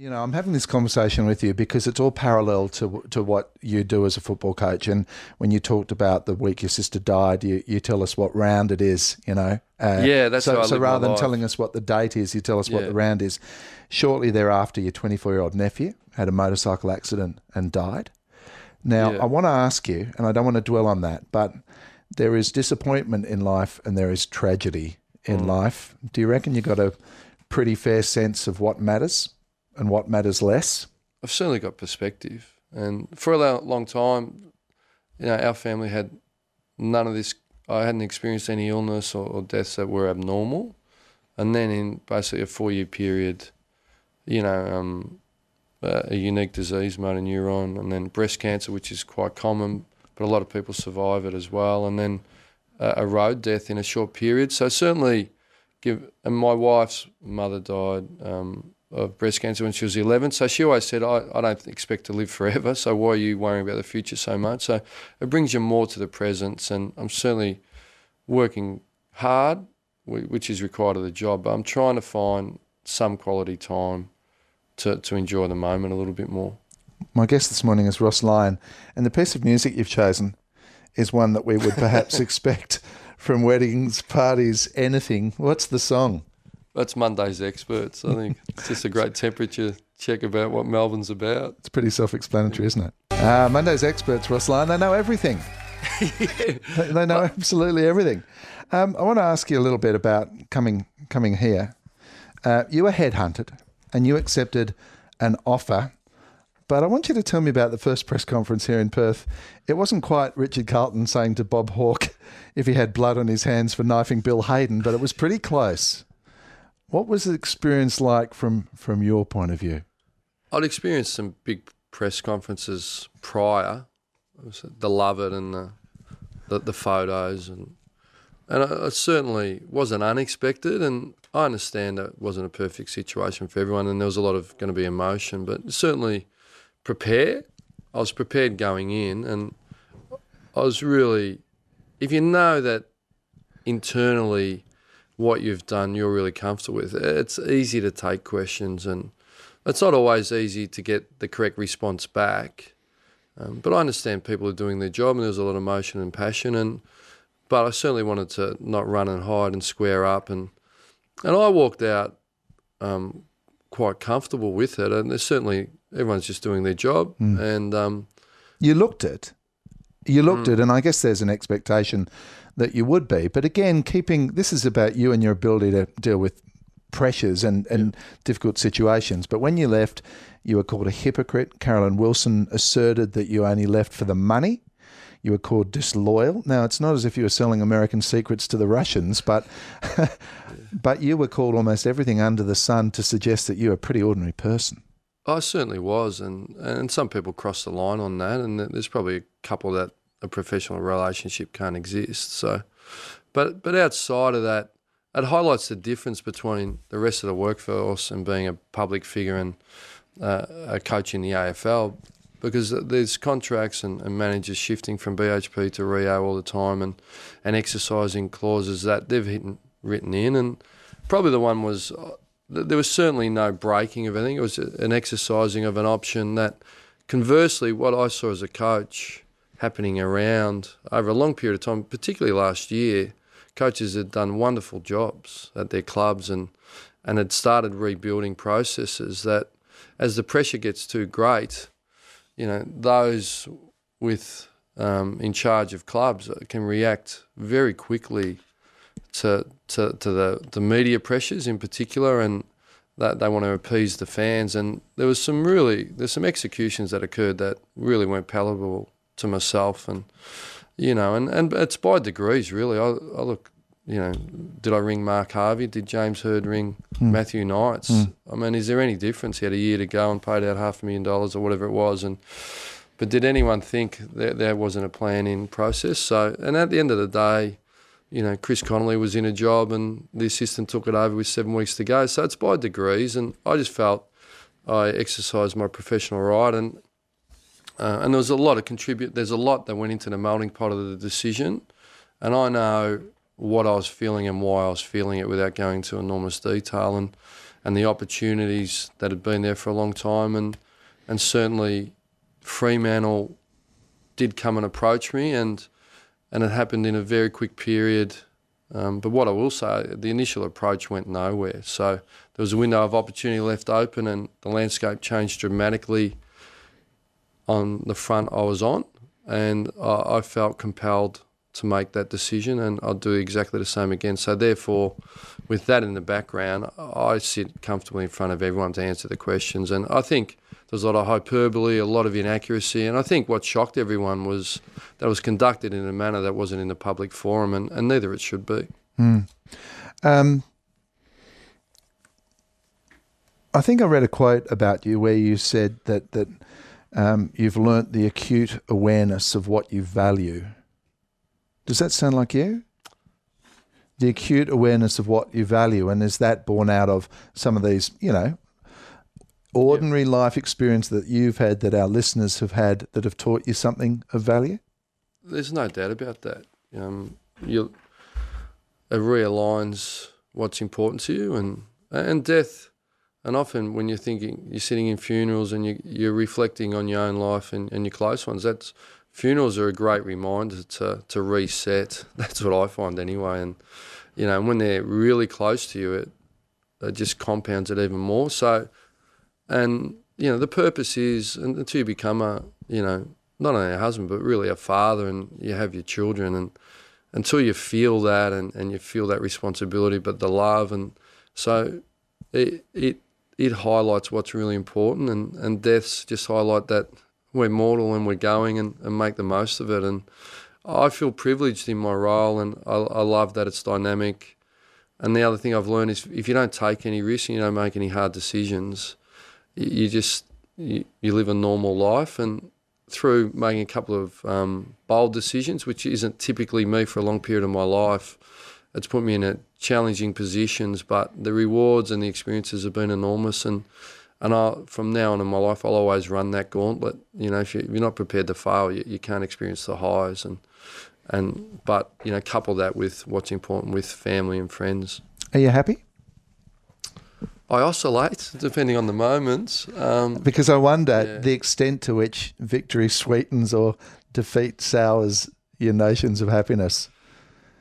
You know, I'm having this conversation with you because it's all parallel to what you do as a football coach. And when you talked about the week your sister died, you tell us what round it is, you know. Yeah, that's how I So live my rather than life. telling us what the date is, you tell us what Yeah. the round is. Shortly thereafter, your 24-year-old nephew had a motorcycle accident and died. Now, Yeah. I want to ask you, and I don't want to dwell on that, but there is disappointment in life and there is tragedy in life. Do you reckon you got a pretty fair sense of what matters and what matters less? I've certainly got perspective. And for a long time, our family had none of this. I hadn't experienced any illness or deaths that were abnormal. And then in basically a 4-year period, you know, a unique disease, motor neuron, and then breast cancer, which is quite common, but a lot of people survive it as well. And then a road death in a short period. So certainly, and my wife's mother died of breast cancer when she was 11. So she always said, I don't expect to live forever, so why are you worrying about the future so much? So it brings you more to the present, and I'm certainly working hard, which is required of the job, but I'm trying to find some quality time to enjoy the moment a little bit more. My guest this morning is Ross Lyon, and the piece of music you've chosen is one that we would perhaps expect from weddings, parties, anything. What's the song? That's Monday's Experts. I think it's just a great temperature check about what Melbourne's about. It's pretty self-explanatory, isn't it? Monday's Experts, Ross Lyon, they know everything. They know absolutely everything. I want to ask you a little bit about coming here. You were headhunted and you accepted an offer, but I want you to tell me about the first press conference here in Perth. It wasn't quite Richard Carlton saying to Bob Hawke if he had blood on his hands for knifing Bill Hayden, but it was pretty close. What was the experience like from your point of view? I'd experienced some big press conferences prior. It was the Love It and the photos, and it certainly wasn't unexpected, and I understand that it wasn't a perfect situation for everyone, and there was a lot of going to be emotion, but certainly prepared. I was prepared going in, and I was really, if you know that internally what you've done you're really comfortable with, it's easy to take questions, and it's not always easy to get the correct response back. But I understand people are doing their job, and there's a lot of emotion and passion, but I certainly wanted to not run and hide and square up, and I walked out quite comfortable with it, and there's certainly everyone's just doing their job, and You looked it. You looked it, and I guess there's an expectation that you would be. But again, this is about you and your ability to deal with pressures and difficult situations. But when you left, you were called a hypocrite. Carolyn Wilson asserted that you only left for the money. You were called disloyal. Now, it's not as if you were selling American secrets to the Russians, but but you were called almost everything under the sun to suggest that you're a pretty ordinary person. I certainly was, and some people cross the line on that, and there's probably a couple that a professional relationship can't exist. So, but outside of that, it highlights the difference between the rest of the workforce and being a public figure and a coach in the AFL, because there's contracts and managers shifting from BHP to Rio all the time, and exercising clauses that they've written in, and probably the one was. There was certainly no breaking of anything. It was an exercising of an option that, conversely, what I saw as a coach happening around over a long period of time, particularly last year, coaches had done wonderful jobs at their clubs and had started rebuilding processes that, as the pressure gets too great, those with in charge of clubs can react very quickly to the media pressures in particular, and that they want to appease the fans. And there's some executions that occurred that really weren't palatable to myself, and and it's by degrees really. I look, did I ring Mark Harvey? Did James Hird ring Matthew Knights? I mean, is there any difference? He had a year to go and paid out $500,000 or whatever it was, but did anyone think that there wasn't a plan in process? So, and at the end of the day, Chris Connolly was in a job and the assistant took it over with 7 weeks to go. So it's by degrees, and I just felt I exercised my professional right, and there was a lot there's a lot that went into the melting pot of the decision, and I know what I was feeling and why I was feeling it without going into enormous detail, and the opportunities that had been there for a long time, and certainly Fremantle did come and approach me, and it happened in a very quick period. But what I will say, the initial approach went nowhere. So there was a window of opportunity left open, and the landscape changed dramatically on the front I was on, and I felt compelled to make that decision, and I'll do exactly the same again. So therefore, with that in the background, I sit comfortably in front of everyone to answer the questions. And I think there's a lot of hyperbole, a lot of inaccuracy, and I think what shocked everyone was that it was conducted in a manner that wasn't in the public forum, and neither it should be. I think I read a quote about you where you said that you've learnt the acute awareness of what you value. Does that sound like you? The acute awareness of what you value, and is that born out of some of these, ordinary life experience that you've had, that our listeners have had, that have taught you something of value? There's no doubt about that. It realigns what's important to you, and death. And often when you're sitting in funerals and you're reflecting on your own life and your close ones, funerals are a great reminder to reset. That's what I find anyway. And, when they're really close to you, it just compounds it even more. So, and, the purpose is until you become not only a husband, but really a father, and you have your children, and until you feel that and you feel that responsibility, but the love. And so it highlights what's really important, and deaths just highlight that we're mortal and we're going, and make the most of it. And I feel privileged in my role, and I love that it's dynamic. And the other thing I've learned is if you don't take any risks and you don't make any hard decisions, you live a normal life. And through making a couple of bold decisions, which isn't typically me for a long period of my life, it's put me in challenging positions, but the rewards and the experiences have been enormous. And from now on in my life, I'll always run that gauntlet. If you're not prepared to fail, you can't experience the highs. But couple that with what's important with family and friends. Are you happy? I oscillate depending on the moment. Because I wonder the extent to which victory sweetens or defeat sours your notions of happiness.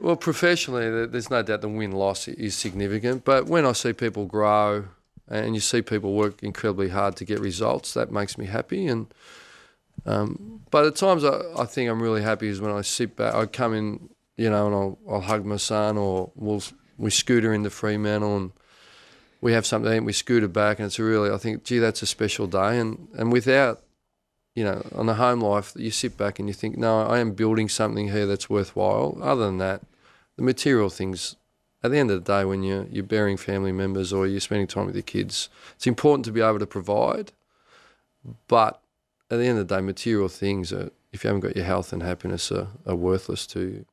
Well, professionally, there's no doubt the win-loss is significant. But when I see people grow and you see people work incredibly hard to get results, that makes me happy. And but at times I think I'm really happy is when I sit back, I come in, and I'll hug my son, or we scooter into Fremantle and we have something to eat and we scooter back, and it's I think, gee, that's a special day. And without, on the home life, you sit back and you think, no, I am building something here that's worthwhile. Other than that, the material things, at the end of the day, when you're burying family members or you're spending time with your kids, it's important to be able to provide. But at the end of the day, material things, if you haven't got your health and happiness, are worthless to you.